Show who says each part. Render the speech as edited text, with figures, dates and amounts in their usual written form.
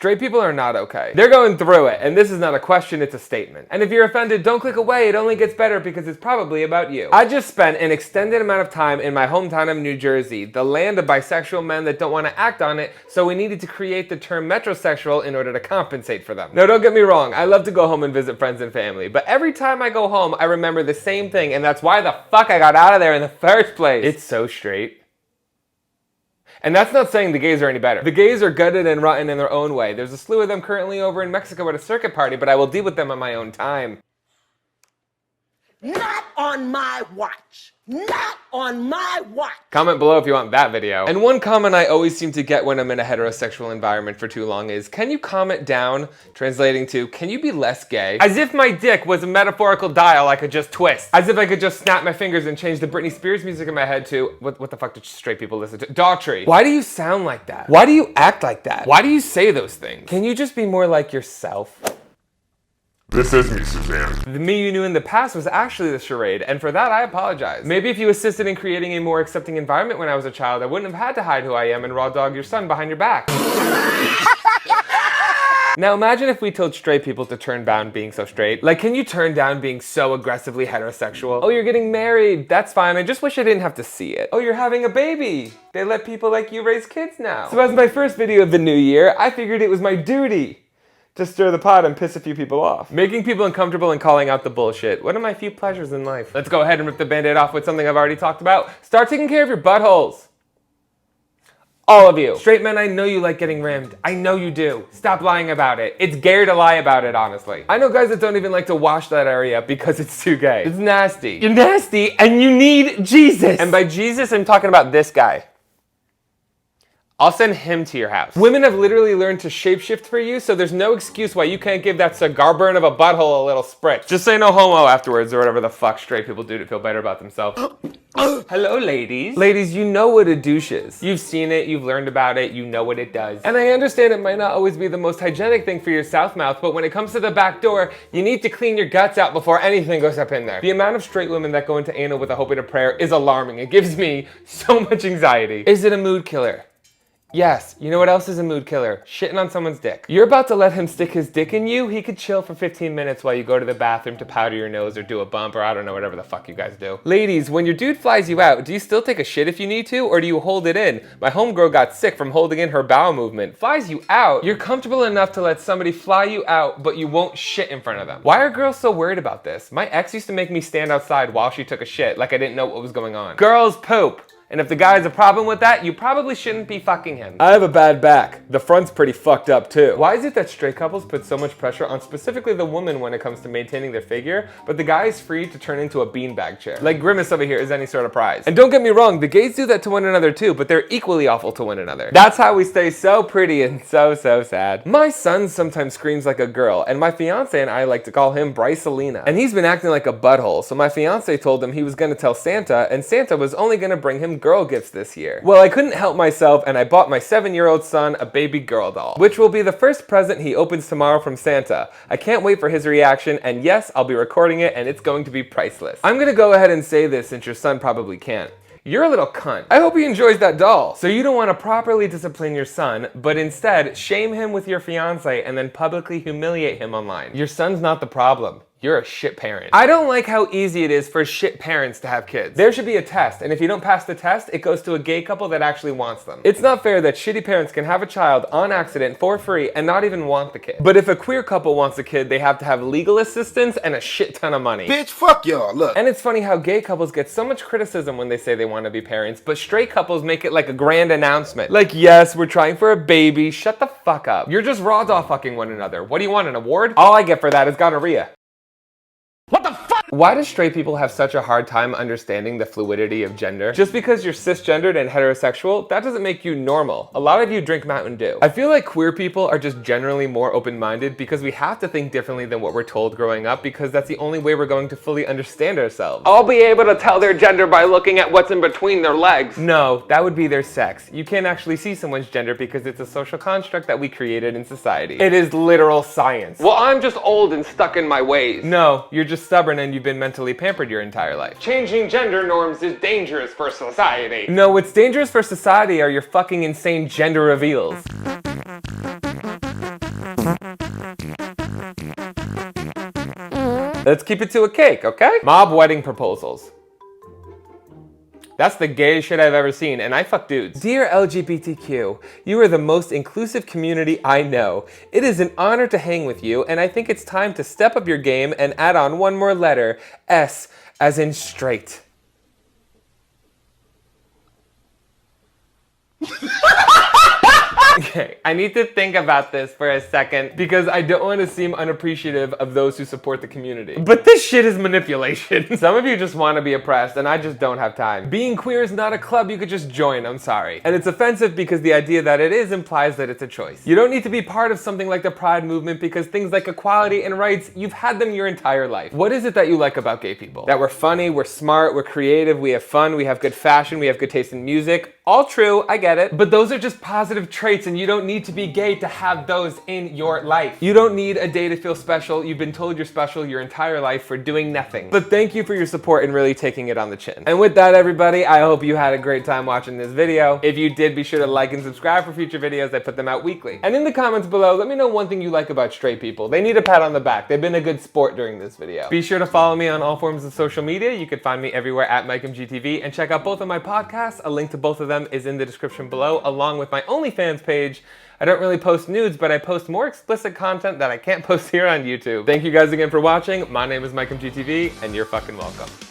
Speaker 1: Straight people are not okay. They're going through it, and this is not a question, it's a statement. And if you're offended, don't click away, it only gets better because it's probably about you. I just spent an extended amount of time in my hometown of New Jersey, the land of bisexual men that don't want to act on it, so we needed to create the term metrosexual in order to compensate for them. Now don't get me wrong, I love to go home and visit friends and family, but every time I go home, I remember the same thing, and that's why the fuck I got out of there in the first place. It's so straight. And that's not saying the gays are any better. The gays are gutted and rotten in their own way. There's a slew of them currently over in Mexico at a circuit party, but I will deal with them on my own time.
Speaker 2: Not on my watch. Not on my watch.
Speaker 1: Comment below if you want that video. And one comment I always seem to get when I'm in a heterosexual environment for too long is, can you comment down, translating to, can you be less gay? As if my dick was a metaphorical dial I could just twist. As if I could just snap my fingers and change the Britney Spears music in my head to, what the fuck do straight people listen to? Daughtry. Why do you sound like that? Why do you act like that? Why do you say those things? Can you just be more like yourself?
Speaker 3: This is me, Suzanne.
Speaker 1: The me you knew in the past was actually the charade, and for that I apologize. Maybe if you assisted in creating a more accepting environment when I was a child, I wouldn't have had to hide who I am and raw dog your son behind your back. Now imagine if we told straight people to turn down being so straight. Like, can you turn down being so aggressively heterosexual? Oh, you're getting married. That's fine. I just wish I didn't have to see it. Oh, you're having a baby. They let people like you raise kids now. So as my first video of the new year, I figured it was my duty to stir the pot and piss a few people off. Making people uncomfortable and calling out the bullshit. One of my few pleasures in life. Let's go ahead and rip the band-aid off with something I've already talked about. Start taking care of your buttholes. All of you. Straight men, I know you like getting rimmed. I know you do. Stop lying about it. It's gay to lie about it, honestly. I know guys that don't even like to wash that area because it's too gay. It's nasty. You're nasty and you need Jesus. And by Jesus, I'm talking about this guy. I'll send him to your house. Women have literally learned to shapeshift for you, so there's no excuse why you can't give that cigar burn of a butthole a little spritz. Just say no homo afterwards or whatever the fuck straight people do to feel better about themselves. Hello, ladies. Ladies, you know what a douche is. You've seen it, you've learned about it, you know what it does. And I understand it might not always be the most hygienic thing for your south mouth, but when it comes to the back door, you need to clean your guts out before anything goes up in there. The amount of straight women that go into anal with a hope and a prayer is alarming. It gives me so much anxiety. Is it a mood killer? Yes, you know what else is a mood killer? Shitting on someone's dick. You're about to let him stick his dick in you, he could chill for 15 minutes while you go to the bathroom to powder your nose or do a bump or I don't know, whatever the fuck you guys do. Ladies, when your dude flies you out, do you still take a shit if you need to, or do you hold it in? My homegirl got sick from holding in her bowel movement. Flies you out? You're comfortable enough to let somebody fly you out, but you won't shit in front of them. Why are girls so worried about this? My ex used to make me stand outside while she took a shit, like I didn't know what was going on. Girls poop. And if the guy has a problem with that, you probably shouldn't be fucking him. I have a bad back. The front's pretty fucked up too. Why is it that straight couples put so much pressure on specifically the woman when it comes to maintaining their figure, but the guy is free to turn into a beanbag chair? Like Grimace over here is any sort of prize. And don't get me wrong, the gays do that to one another too, but they're equally awful to one another. That's how we stay so pretty and so sad. My son sometimes screams like a girl, and my fiance and I like to call him Brycelina. And he's been acting like a butthole, so my fiance told him he was gonna tell Santa, and Santa was only gonna bring him girl gifts this year. Well, I couldn't help myself and I bought my 7-year-old son a baby girl doll, which will be the first present he opens tomorrow from Santa. I can't wait for his reaction, and yes, I'll be recording it and it's going to be priceless. I'm gonna go ahead and say this since your son probably can't. You're a little cunt. I hope he enjoys that doll. So you don't want to properly discipline your son, but instead shame him with your fiance and then publicly humiliate him online. Your son's not the problem. You're a shit parent. I don't like how easy it is for shit parents to have kids. There should be a test, and if you don't pass the test, it goes to a gay couple that actually wants them. It's not fair that shitty parents can have a child on accident for free and not even want the kid. But if a queer couple wants a kid, they have to have legal assistance and a shit ton of money.
Speaker 4: Bitch, fuck y'all, look.
Speaker 1: And it's funny how gay couples get so much criticism when they say they want to be parents, but straight couples make it like a grand announcement. Like, yes, we're trying for a baby, shut the fuck up. You're just raw dog fucking one another. What do you want, an award? All I get for that is gonorrhea. What the fuck? Why do straight people have such a hard time understanding the fluidity of gender? Just because you're cisgendered and heterosexual, that doesn't make you normal. A lot of you drink Mountain Dew. I feel like queer people are just generally more open-minded because we have to think differently than what we're told growing up, because that's the only way we're going to fully understand ourselves. I'll be able to tell their gender by looking at what's in between their legs. No, that would be their sex. You can't actually see someone's gender because it's a social construct that we created in society. It is literal science. Well, I'm just old and stuck in my ways. No, you're just stubborn and you've been mentally pampered your entire life. Changing gender norms is dangerous for society. No, what's dangerous for society are your fucking insane gender reveals. Let's keep it to a cake, okay? Mob wedding proposals. That's the gayest shit I've ever seen, and I fuck dudes. Dear LGBTQ, you are the most inclusive community I know. It is an honor to hang with you, and I think it's time to step up your game and add on one more letter, S, as in straight. Okay, I need to think about this for a second because I don't want to seem unappreciative of those who support the community. But this shit is manipulation. Some of you just want to be oppressed and I just don't have time. Being queer is not a club you could just join, I'm sorry. And it's offensive because the idea that it is implies that it's a choice. You don't need to be part of something like the Pride movement because things like equality and rights, you've had them your entire life. What is it that you like about gay people? That we're funny, we're smart, we're creative, we have fun, we have good fashion, we have good taste in music. All true, I get it. But those are just positive traits and you don't need to be gay to have those in your life. You don't need a day to feel special. You've been told you're special your entire life for doing nothing. But thank you for your support and really taking it on the chin. And with that, everybody, I hope you had a great time watching this video. If you did, be sure to like and subscribe for future videos. I put them out weekly. And in the comments below, let me know one thing you like about straight people. They need a pat on the back. They've been a good sport during this video. Be sure to follow me on all forms of social media. You can find me everywhere at MikeMGTV and check out both of my podcasts. A link to both of them is in the description below, along with my OnlyFans page. I don't really post nudes, but I post more explicit content that I can't post here on YouTube. Thank you guys again for watching. My name is MikeMGTV, and you're fucking welcome.